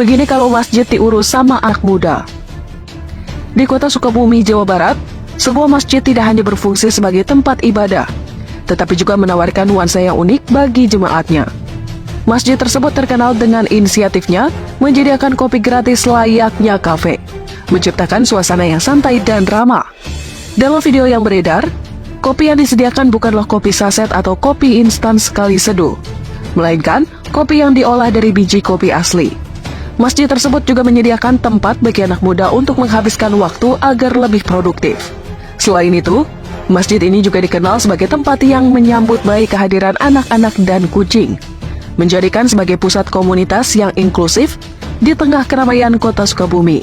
Begini kalau masjid diurus sama anak muda. Di kota Sukabumi, Jawa Barat, sebuah masjid tidak hanya berfungsi sebagai tempat ibadah, tetapi juga menawarkan nuansa yang unik bagi jemaatnya. Masjid tersebut terkenal dengan inisiatifnya menyediakan kopi gratis layaknya kafe, menciptakan suasana yang santai dan ramah. Dalam video yang beredar, kopi yang disediakan bukanlah kopi saset atau kopi instan sekali seduh, melainkan kopi yang diolah dari biji kopi asli. Masjid tersebut juga menyediakan tempat bagi anak muda untuk menghabiskan waktu agar lebih produktif. Selain itu, masjid ini juga dikenal sebagai tempat yang menyambut baik kehadiran anak-anak dan kucing, menjadikan sebagai pusat komunitas yang inklusif di tengah keramaian kota Sukabumi.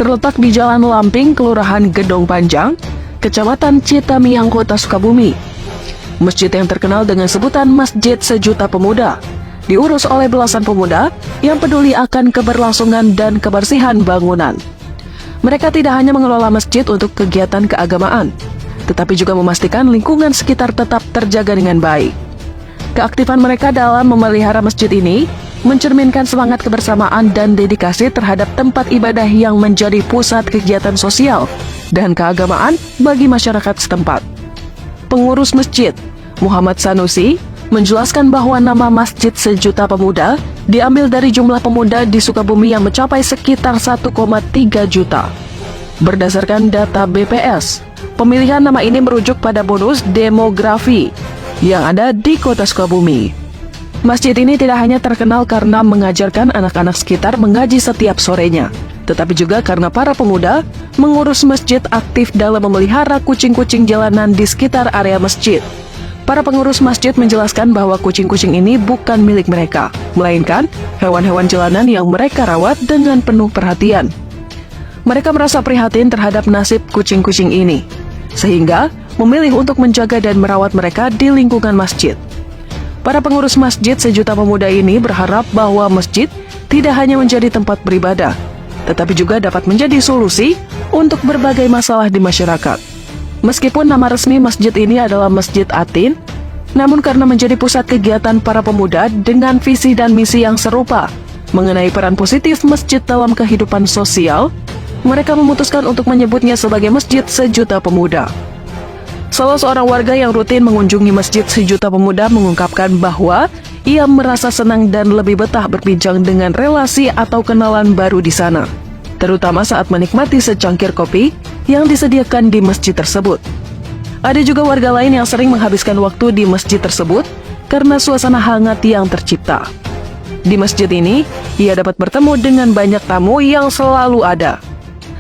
Terletak di Jalan Lamping, Kelurahan Gedong Panjang, Kecamatan Citamiang, Kota Sukabumi. Masjid yang terkenal dengan sebutan Masjid Sejuta Pemuda diurus oleh belasan pemuda yang peduli akan keberlangsungan dan kebersihan bangunan. Mereka tidak hanya mengelola masjid untuk kegiatan keagamaan, tetapi juga memastikan lingkungan sekitar tetap terjaga dengan baik. Keaktifan mereka dalam memelihara masjid ini mencerminkan semangat kebersamaan dan dedikasi terhadap tempat ibadah yang menjadi pusat kegiatan sosial dan keagamaan bagi masyarakat setempat. Pengurus masjid, Muhammad Sanusi, menjelaskan bahwa nama Masjid Sejuta Pemuda diambil dari jumlah pemuda di Sukabumi yang mencapai sekitar 1,3 juta. Berdasarkan data BPS, pemilihan nama ini merujuk pada bonus demografi yang ada di kota Sukabumi. Masjid ini tidak hanya terkenal karena mengajarkan anak-anak sekitar mengaji setiap sorenya, tetapi juga karena para pemuda mengurus masjid aktif dalam memelihara kucing-kucing jalanan di sekitar area masjid. Para pengurus masjid menjelaskan bahwa kucing-kucing ini bukan milik mereka, melainkan hewan-hewan jalanan yang mereka rawat dengan penuh perhatian. Mereka merasa prihatin terhadap nasib kucing-kucing ini, sehingga memilih untuk menjaga dan merawat mereka di lingkungan masjid. Para pengurus Masjid Sejuta Pemuda ini berharap bahwa masjid tidak hanya menjadi tempat beribadah, tetapi juga dapat menjadi solusi untuk berbagai masalah di masyarakat. Meskipun nama resmi masjid ini adalah Masjid Atin, namun karena menjadi pusat kegiatan para pemuda dengan visi dan misi yang serupa mengenai peran positif masjid dalam kehidupan sosial, mereka memutuskan untuk menyebutnya sebagai Masjid Sejuta Pemuda. Salah seorang warga yang rutin mengunjungi Masjid Sejuta Pemuda mengungkapkan bahwa ia merasa senang dan lebih betah berbincang dengan relasi atau kenalan baru di sana, terutama saat menikmati secangkir kopi yang disediakan di masjid tersebut. Ada juga warga lain yang sering menghabiskan waktu di masjid tersebut karena suasana hangat yang tercipta. Di masjid ini, ia dapat bertemu dengan banyak tamu yang selalu ada.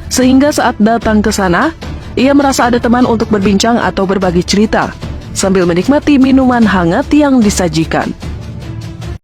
Sehingga saat datang ke sana, ia merasa ada teman untuk berbincang atau berbagi cerita, sambil menikmati minuman hangat yang disajikan.